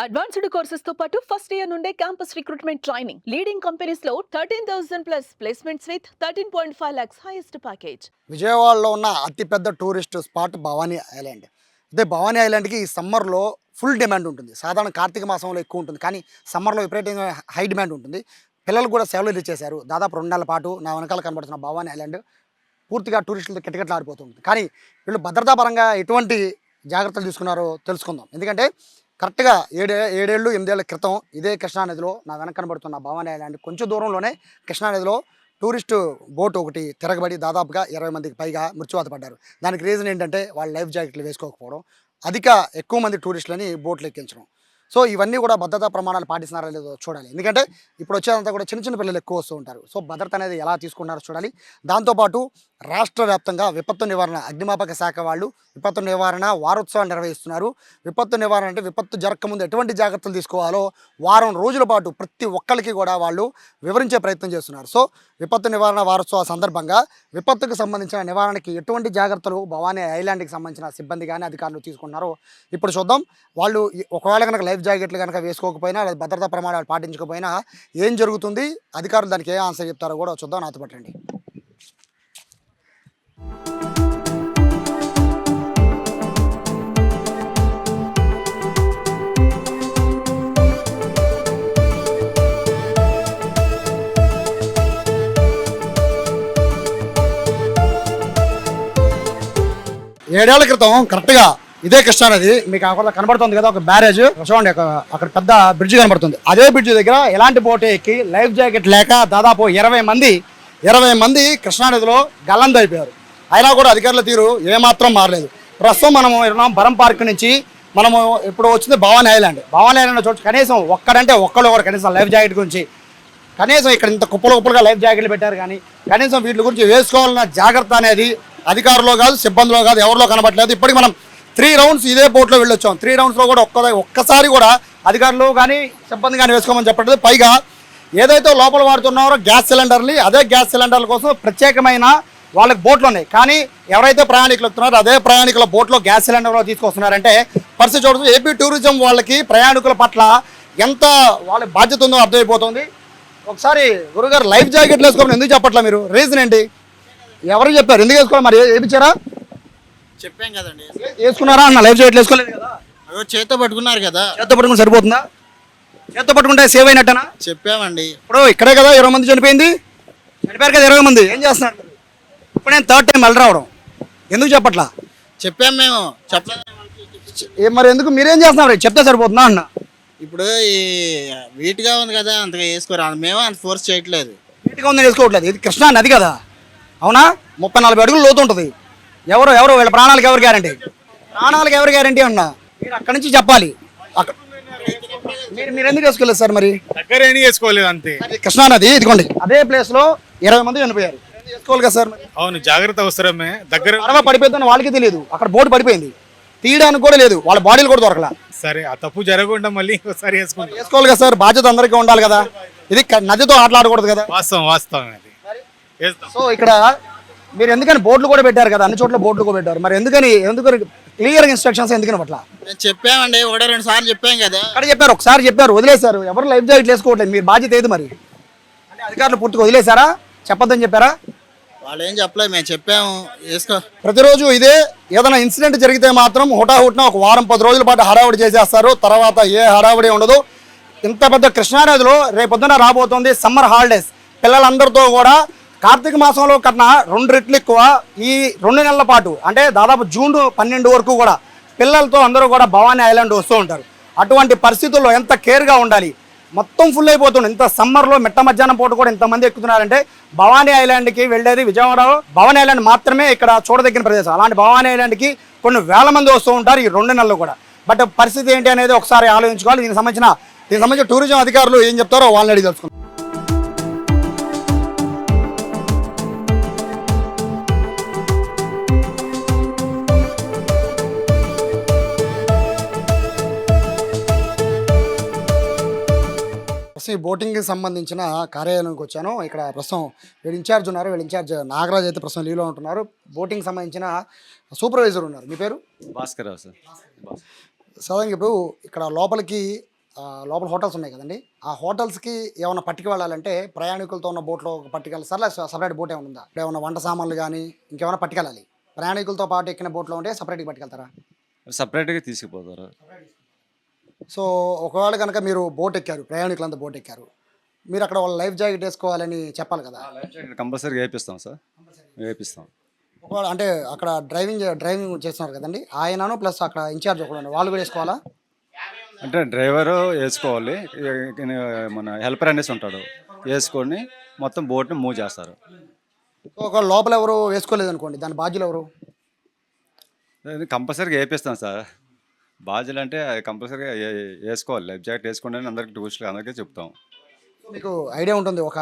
Advanced courses తో పాటు first year నుండే campus recruitment training leading companies లో 13,000 plus placements with 13.5 lakhs highest package. విజయవాడలో ఉన్న అతిపెద్ద టూరిస్ట్ స్పాట్ భవానీ ఐలాండ్. అదే భవానీ ఐలాండ్కి ఈ సమ్మర్లో ఫుల్ డిమాండ్ ఉంటుంది. సాధారణ కార్తీక మాసంలో ఎక్కువ ఉంటుంది, కానీ సమ్మర్లో విపరీతంగా హై డిమాండ్ ఉంటుంది. పిల్లలు కూడా సెలవులు ఇచ్చేశారు. దాదాపు 2 నెలల పాటు నా వెనకాల కనబడుతున్న భవానీ ఐలాండ్ పూర్తిగా టూరిస్టులతో కిటకిటలాడిపోతుంది. కానీ వీళ్ళు భద్రతా పరంగా ఎటువంటి జాగ్రత్తలు తీసుకున్నారో తెలుసుకుందాం. ఎందుకంటే కరెక్ట్గా ఏడేళ్ళు 8 ఏళ్ల క్రితం ఇదే కృష్ణానదిలో నా వెనక కనబడుతున్న భవానీ ఐలాండ్ కొంచెం దూరంలోనే కృష్ణానదిలో టూరిస్టు బోట్ ఒకటి తిరగబడి దాదాపుగా 20 మందికి పైగా మృత్యువాత పడ్డారు. దానికి రీజన్ ఏంటంటే వాళ్ళు లైఫ్ జాకెట్లు వేసుకోకపోవడం, ఎక్కువ మంది టూరిస్టులని బోట్లు ఎక్కించడం. సో ఇవన్నీ కూడా భద్రతా ప్రమాణాలు పాటిస్తున్నారా లేదో చూడాలి. ఎందుకంటే ఇప్పుడు వచ్చేదంతా కూడా చిన్న చిన్న పిల్లలు ఎక్కువ వస్తూ ఉంటారు. సో భద్రత అనేది ఎలా తీసుకుంటారో చూడాలి. దాంతోపాటు రాష్ట్ర వ్యాప్తంగా విపత్తు నివారణ అగ్నిమాపక శాఖ వాళ్ళు విపత్తు నివారణ వారోత్సవాలు నిర్వహిస్తున్నారు. విపత్తు నివారణ అంటే విపత్తు జరగకముందు ఎటువంటి జాగ్రత్తలు తీసుకోవాలో వారం రోజుల పాటు ప్రతి ఒక్కరికి కూడా వాళ్ళు వివరించే ప్రయత్నం చేస్తున్నారు. సో విపత్తు నివారణ వారోత్సవ సందర్భంగా విపత్తుకు సంబంధించిన నివారణకి ఎటువంటి జాగ్రత్తలు భవానీ ఐలాండ్కి సంబంధించిన సిబ్బంది కానీ అధికారులు తీసుకున్నారో ఇప్పుడు చూద్దాం. వాళ్ళు ఒకవేళ కనుక లైఫ్ జాకెట్లు కనుక వేసుకోకపోయినా లేదా భద్రతా ప్రమాణాలు పాటించకపోయినా ఏం జరుగుతుంది, అధికారులు దానికి ఏ ఆన్సర్ చెప్తారో కూడా చూద్దాం. నాతో పట్టండి. ఏడేళ్ల క్రితం కరెక్ట్గా ఇదే కృష్ణానది మీకు అక్కడ కనబడుతుంది కదా, ఒక బ్యారేజ్ చూడండి, అక్కడ పెద్ద బ్రిడ్జ్ కనబడుతుంది. అదే బ్రిడ్జ్ దగ్గర ఎలాంటి బోట్ ఎక్కి లైఫ్ జాకెట్ లేక దాదాపు 20 మంది కృష్ణానదిలో గల్లందైపోయారు. అయినా కూడా అధికారుల తీరు ఏమాత్రం మారలేదు. ప్రస్తుతం మనము బరం పార్క్ నుంచి మనము ఇప్పుడు వచ్చింది భవానీ ఐలాండ్. భవానీ ఐలాండ్ చూడచ్చు, కనీసం ఒక్కళ్ళు కూడా కనీసం లైఫ్ జాకెట్ గురించి కనీసం ఇక్కడ ఇంత కుప్పలుగా లైఫ్ జాకెట్లు పెట్టారు, కానీ కనీసం వీటి గురించి వేసుకోవాలన్న జాగ్రత్త అనేది అధికారులు కాదు, సిబ్బందిలో కాదు, ఎవరిలో కనబడలేదు. ఇప్పటికి మనం 3 రౌండ్స్ ఇదే బోట్లో వెళ్ళొచ్చాం. 3 రౌండ్స్లో కూడా ఒక్కసారి కూడా అధికారులు కానీ సిబ్బంది కానీ వేసుకోమని చెప్పట్లేదు. పైగా ఏదైతే లోపల వాడుతున్నారో గ్యాస్ సిలిండర్ని, అదే గ్యాస్ సిలిండర్ల కోసం ప్రత్యేకమైన వాళ్ళకి బోట్లు ఉన్నాయి. కానీ ఎవరైతే ప్రయాణికులు ఎక్కుతున్నారో అదే ప్రయాణికుల బోట్లో గ్యాస్ సిలిండర్లో తీసుకొస్తున్నారంటే పరిస్థితి చూడదు. ఏపీ టూరిజం వాళ్ళకి ప్రయాణికుల పట్ల ఎంత వాళ్ళ బాధ్యత ఉందో అర్థమైపోతుంది. ఒకసారి గురుగారు లైఫ్ జాకెట్లు వేసుకోమని ఎందుకు చెప్పట్లా మీరు? రీజన్ ఏంటి? ఎవరు చెప్పారు ఎందుకు వేసుకోవాలి? మరి వేయించారా? చెప్పాం కదండి. వేసుకున్నారా అన్న? లైఫ్ జాకెట్ వేసుకోలేదు కదా, చేత్తో పట్టుకున్నారు కదా. చేత్తో పట్టుకుని సరిపోతుందా? చేత్తో పట్టుకుంటే సేవ్ అయినట్టనా? చెప్పామండి. ఇప్పుడు ఇక్కడే కదా 20 మంది చనిపోయారు కదా 20 మంది. ఏం చేస్తున్నారు ఇప్పుడు? నేను 3rd టైం మళ్ళీ రావడం ఎందుకు చెప్పట్లా? చెప్పాం మేము. చెప్పలేదు మరి ఎందుకు మీరేం చేస్తున్నారు? చెప్తే సరిపోతుందా అన్న? ఇప్పుడు ఈ వీటిగా ఉంది కదా, అంతగా వేసుకోరా. మేము అంత ఫోర్స్ చేయట్లేదు. నీట్గా ఉందని వేసుకోవట్లేదు. ఇది కృష్ణా నది కదా, అవునా? 34 అడుగులు లోతు ఉంటుంది. ఎవరు వీళ్ళ ప్రాణాలకు ఎవరు గ్యారంటీ? ప్రాణాలకు ఎవరు గ్యారంటీ అన్న? మీరు అక్కడి నుంచి చెప్పాలి. మీరు ఎందుకు వేసుకోలేదు సార్? మరి దగ్గర ఏం వేసుకోలేదు అంతే. కృష్ణానది ఇదిగోండి, అదే ప్లేస్ లో 20 మంది చనిపోయారు. వేసుకోవాలి కదా సార్? అవును, జాగ్రత్త అవసరమే. దగ్గర పడిపోతుందని వాళ్ళకి తెలియదు. అక్కడ బోట్ పడిపోయింది, తీయడానికి కూడా లేదు, వాళ్ళ బాడీలు కూడా దొరకలా. సరే, ఆ తప్పు జరగకుండా మళ్ళీ ఇంకోసారి వేసుకోవాలి కదా సార్? బాధ్యత అందరికీ ఉండాలి కదా. ఇది నదితో ఆటలాడకూడదు కదా. వాస్తవం అది. సో ఇక్కడ మీరు ఎందుకని బోర్డులు కూడా పెట్టారు కదా, అన్ని చోట్ల బోర్డులు కూడా పెట్టారు. మరి ఎందుకు క్లియర్ ఇన్స్ట్రక్షన్స్ ఎందుకని పట్ల? మేము చెప్పామండి, 1-2 సార్లు చెప్పాం కదా. అక్కడ చెప్పారు, ఒకసారి చెప్పారు, వదిలేశారు. ఎవరు లైఫ్ జాకెట్ వేసుకోవట్లేదు. మీరు బాధ్యత ఏది మరి? అంటే అధికారులు పూర్తిగా వదిలేశారా? చెప్పొద్దని చెప్పారా? వాళ్ళు ఏం చెప్పలేదు, మేము చెప్పాము వేసుకో. ప్రతిరోజు ఇదే ఏదైనా ఇన్సిడెంట్ జరిగితే మాత్రం హుటాహుటిన ఒక వారం 10 రోజుల పాటు హడావుడి చేసేస్తారు. తర్వాత ఏ హడావుడి ఉండదు. ఇంత పెద్ద కృష్ణానదిలో రేపొద్దున రాబోతోంది సమ్మర్ హాలిడేస్. పిల్లలందరితో కూడా కార్తీక మాసంలో కన్నా 2 రెట్లు ఎక్కువ ఈ 2 నెలల పాటు, అంటే దాదాపు జూన్ 12 వరకు కూడా పిల్లలతో అందరూ కూడా భవానీ ఐలాండ్ వస్తూ ఉంటారు. అటువంటి పరిస్థితుల్లో ఎంత కేర్గా ఉండాలి. మొత్తం ఫుల్ అయిపోతుంది. ఇంత సమ్మర్లో మిట్ట మధ్యాహ్నం పూట కూడా ఇంతమంది ఎక్కుతున్నారంటే భవానీ ఐలాండ్కి వెళ్ళేది విజయవాడలో భవానీ ఐలాండ్ మాత్రమే ఇక్కడ చూడదగిన ప్రదేశం. అలాంటి భవానీ ఐలాండ్కి కొన్ని వేల మంది వస్తూ ఉంటారు ఈ 2 నెలలు కూడా. బట్ పరిస్థితి ఏంటి అనేది ఒకసారి ఆలోచించుకోవాలి. దీనికి సంబంధించిన టూరిజం అధికారులు ఏం చెప్తారో వాళ్ళని అడిగి తెలుసుకుంటారు. ఈ బోటింగ్కి సంబంధించిన కార్యాలయానికి వచ్చాను. ఇక్కడ ప్రస్తుతం వీళ్ళు ఇన్ఛార్జ్ ఉన్నారు. వీళ్ళు ఇన్ఛార్జ్ నాగరాజ్ అయితే ప్రస్తుతం లీవ్లో ఉంటున్నారు. బోటింగ్ సంబంధించిన సూపర్వైజర్ ఉన్నారు. మీ పేరు? భాస్కర్ రావు సార్. సాధారణంగా ఇప్పుడు ఇక్కడ లోపలికి లోపల హోటల్స్ ఉన్నాయి కదండి. ఆ హోటల్స్‌కి ఏమన్నా పట్టుకు వెళ్ళాలంటే ప్రయాణికులతో ఉన్న బోట్‌లో పట్టుకెళ్ళాలి సార్? లేదా సెపరేట్ బోట్ ఏమైనా ఉందా? ఇప్పుడు ఏమన్నా వంట సామాన్లు గానీ, ఇంకేమైనా పట్టుకెళ్ళాలి. ప్రయాణికులతో పాటు ఎక్కిన బోట్‌లో ఉంటే సెపరేట్‌గా పట్టుకెళ్తారా? సపరేట్‌గా తీసుకుపోతారు. సో, ఒకవేళ గనక మీరు బోట్ ఎక్కారు, ప్రయాణికులంతా బోట్ ఎక్కారు. మీరు అక్కడ వాళ్ళ లైఫ్ జాకెట్ ఏసుకోవాలని చెప్పాలి కదా! లైఫ్ జాకెట్ కంపల్సరీగా ఏపిస్తాం సార్. ఏపిస్తాం. ఒకవేళ అంటే అక్కడ డ్రైవింగ్ చేస్తున్నారు కదండీ! ఆయనను ప్లస్ అక్కడ ఇన్‌చార్జ్ ఒకడున్నారు. వాళ్ళు కూడా ఏసుకోవాలా? అంటే డ్రైవరు ఏసుకోవాలి. మన హెల్పర్ అనేసి ఉంటాడు. ఏసుకొని మొత్తం బోట్‌ని మూవ్ చేస్తారు. సో, ఒకవేళ లోపల ఎవరు వేసుకోలేదనుకోండి, దాని బాధ్యులెవరు? అది కంపల్సరీగా ఏపిస్తాం సార్. బాధ్యులంటే కంపల్సరీగా ఏసుకోవాలి. లైఫ్ జాకెట్ ఏసుకోండి అని అందరికి టూరిస్టులకి అందరికీ చెప్తాం. సో, మీకు ఐడియా ఉంటుంది. ఒక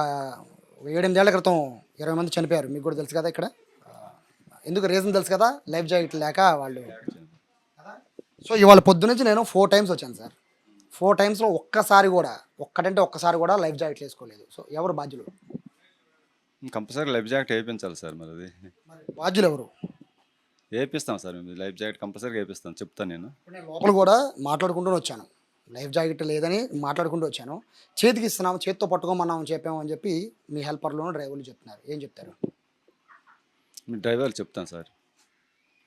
7, 8 ఏళ్ల క్రితం 20 మంది చనిపోయారు. మీకు కూడా తెలుసు కదా ఇక్కడ. ఎందుకు రీజన్ తెలుసు కదా! లైఫ్ జాకెట్ లేక వాళ్ళు. సో, ఇవాళ పొద్దునుంచి నేను 4 టైమ్స్ వచ్చాను సార్. 4 టైమ్స్‌లో ఒక్కసారి కూడా లైఫ్ జాకెట్లు ఏసుకోలేదు. సో, ఎవరు బాధ్యులు? కంపల్సరీ లైఫ్ జాకెట్ ఏపించాలి సార్ మరి అది. బాధ్యులెవరు? ఏపిస్తాం సార్ మేము. లైఫ్ జాకెట్ కంపల్సరీగా ఏపిస్తాం చెప్తాను నేను. ఇప్పుడు నేను లోపల కూడా మాట్లాడుకుంటూనే వచ్చాను. లైఫ్ జాకెట్ లేదని మాట్లాడుకుంటూ వచ్చాను. చేతికి ఇస్తున్నాము, చేత్తో పట్టుకోమన్నామని చెప్పామని చెప్పి మీ హెల్పర్‌లును, డ్రైవర్లు చెప్తున్నారు. ఏం చెప్తారు? మీ డ్రైవర్లు చెప్తాను సార్.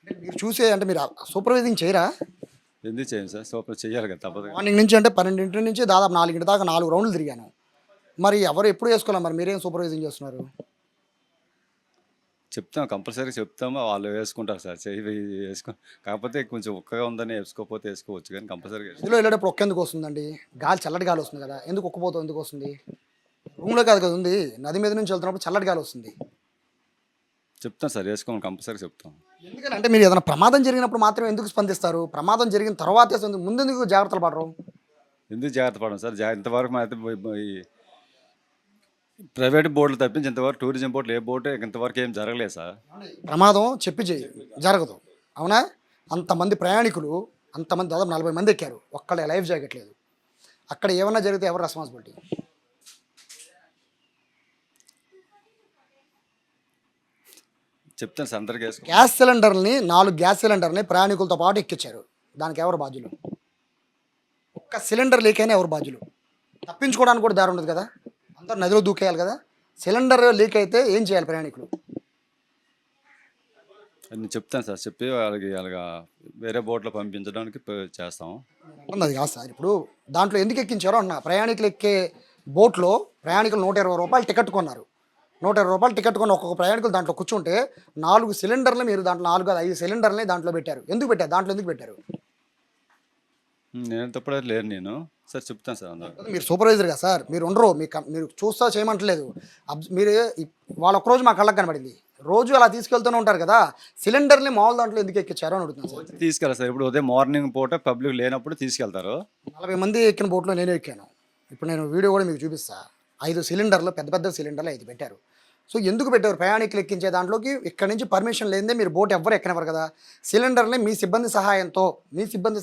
అంటే మీరు అంటే మీరు సూపర్వైజింగ్ చేయరా? ఎందుకు చేయండి సార్? సూపర్ చేయాలి కదా తప్పదు. మార్నింగ్ నుంచి అంటే 12 నుంచి దాదాపు 4 దాకా 4 రౌండ్లు తిరిగాను. మరి ఎవరు ఎప్పుడు వేసుకోవాలి, మరి మీరేం సూపర్వైజింగ్ చేస్తున్నారు? చెప్తాం కంపల్సరీ చెప్తాము. వాళ్ళు వేసుకుంటారు సార్. వేసుకో కాకపోతే కొంచెం ఉక్కగా ఉందని వేసుకోకపోతే వేసుకోవచ్చు కానీ కంపల్సరీగా ఇందులో వెళ్ళేటప్పుడు ఒక్క ఎందుకు వస్తుందండి? చల్లటి గాలి వస్తుంది కదా! ఎందుకు ఉక్కపోతే ఎందుకు వస్తుంది? రూమ్లో కాదు కదా ఉంది, నది మీద నుంచి వెళ్తున్నప్పుడు చల్లటి గాలి వస్తుంది. చెప్తాం సార్. వేసుకోమని కంపల్సరీ చెప్తాం. ఎందుకని అంటే మీరు ఏదైనా ప్రమాదం జరిగినప్పుడు మాత్రమే ఎందుకు స్పందిస్తారు? ప్రమాదం జరిగిన తర్వాతే ముందెందుకు జాగ్రత్తలు పడరు? ఎందుకు జాగ్రత్త పడడం సార్? ఇంతవరకు మా అయితే ఈ ప్రైవేట్ బోర్డులు తప్పించి ఇంతవరకు టూరిజం బోర్డులు ఏ బోటు ఇంతవరకు ఏం జరగలేదు సార్. ప్రమాదం చెప్పి జరగదు, అవునా? అంతమంది ప్రయాణికులు, అంతమంది దాదాపు 40 మంది ఎక్కారు. ఒక్కళ్ళ లైఫ్ జాకెట్ లేదు. అక్కడ ఏమన్నా జరిగితే ఎవరు రెస్పాన్సిబిలిటీ? చెప్తాను సార్ అందరికీ వేసుకో. 4 గ్యాస్ సిలిండర్ని ప్రయాణికులతో పాటు ఎక్కించారు. దానికి ఎవరు బాధ్యులు? ఒక్క సిలిండర్ లీక్ అయినా ఎవరు బాధ్యులు? తప్పించుకోవడానికి కూడా దారి ఉండదు కదా! అందరూ నదిలో దూకేయాలి కదా! సిలిండర్ లీక్ అయితే ఏం చేయాలి ప్రయాణికులు? నేను చెప్తాను సార్. చెప్పి వాళ్ళకి అలాగా వేరే బోట్లో పంపించడానికి చేస్తాం. అది కాదు సార్. ఇప్పుడు దాంట్లో ఎందుకు ఎక్కించారో అన్న, ప్రయాణికులు ఎక్కే బోట్లో ప్రయాణికులు 120 రూపాయలు టికెట్ కొన్నారు. 120 రూపాయలు టికెట్ కొన్న ఒక్కొక్క ప్రయాణికులు దాంట్లో కూర్చుంటే 4 సిలిండర్లు మీరు దాంట్లో 5 సిలిండర్లని దాంట్లో పెట్టారు. దాంట్లో ఎందుకు పెట్టారు? నేను తప్పుడు లేను నేను సార్. చెప్తాను సార్ అందరూ. మీరు సూపర్వైజర్ కదా సార్, మీరు ఉండరు. మీరు చూస్తా చేయమంటలేదు. మీరు వాళ్ళ ఒక్కరోజు మా కళ్ళకి కనబడింది. రోజు అలా తీసుకెళ్తూనే ఉంటారు కదా, సిలిండర్ని మామూలు దాంట్లో ఎందుకు ఎక్కించారో అని అడుగుతున్నాను సార్. తీసుకెళ్ళాలి సార్. ఇప్పుడు ఉదయం మార్నింగ్ పూట పబ్లిక్ లేనప్పుడు తీసుకెళ్తారు. 40 మంది ఎక్కిన బోట్లో నేను ఎక్కాను. ఇప్పుడు నేను వీడియో కూడా మీకు చూపిస్తా. 5 సిలిండర్లు, పెద్ద సిలిండర్లు 5 పెట్టారు. సో, ఎందుకు పెట్టారు? ప్రయాణికులు ఎక్కించే దాంట్లోకి ఇక్కడ నుంచి పర్మిషన్ లేనిదే మీరు బోట్ ఎవ్వరు ఎక్కనివ్వరు కదా. సిలిండర్ని మీ సిబ్బంది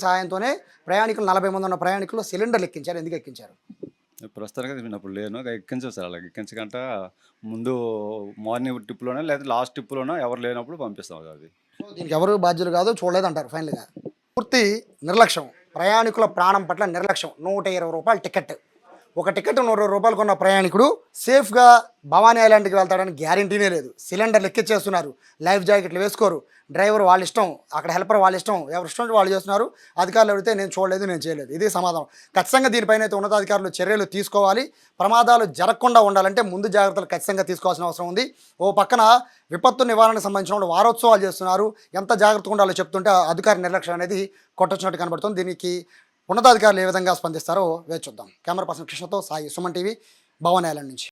సహాయంతోనే ప్రయాణికులు 40 మంది ఉన్న ప్రయాణికులు సిలిండర్లు ఎక్కించారు. ఎందుకు ఎక్కించారు? ప్రస్తుతానికి నేను అప్పుడు లేను. ఎక్కించాం సార్. అలాగే ఎక్కించకంట ముందు మార్నింగ్ ట్రిప్లోనే లేదా లాస్ట్ ట్రిప్లోనే ఎవరు లేనప్పుడు పంపిస్తాం అది. సో, దీనికి ఎవరు బాధ్యులు కాదు, చూడలేదు అంటారు ఫైనల్గా. పూర్తి నిర్లక్ష్యం, ప్రయాణికుల ప్రాణం పట్ల నిర్లక్ష్యం. 120 రూపాయలు టికెట్. ఒక టికెట్ 120 రూపాయలు కొన్న ప్రయాణికుడు సేఫ్గా భవానీ ఐలాండ్కి వెళ్తాడని గ్యారంటీనే లేదు. సిలిండర్లు ఎక్కించేస్తున్నారు, లైఫ్ జాకెట్లు వేసుకోరు, డ్రైవర్ వాళ్ళ ఇష్టం, అక్కడ హెల్పర్ వాళ్ళ ఇష్టం, ఎవరి ఇష్టం వాళ్ళు చేస్తున్నారు. అధికారులు అడిగితే నేను చూడలేదు, నేను చేయలేదు. ఇది సమాధానం. ఖచ్చితంగా దీనిపైన అయితే ఉన్నతాధికారులు చర్యలు తీసుకోవాలి. ప్రమాదాలు జరగకుండా ఉండాలంటే ముందు జాగ్రత్తలు ఖచ్చితంగా తీసుకోవాల్సిన అవసరం ఉంది. ఓ పక్కన విపత్తు నివారణకు సంబంధించిన వారోత్సవాలు చేస్తున్నారు. ఎంత జాగ్రత్తగా ఉండాలో చెప్తుంటే అధికారి నిర్లక్ష్యం అనేది కొట్టొచ్చినట్టు కనబడుతుంది. దీనికి ఉన్నతాధికారులు ఏ విధంగా స్పందిస్తారో వేచి చూద్దాం. కెమెరా పర్సన్ కృష్ణతో సాయి, సుమన్ టీవీ, భవానీ ఐలాండ్ నుంచి.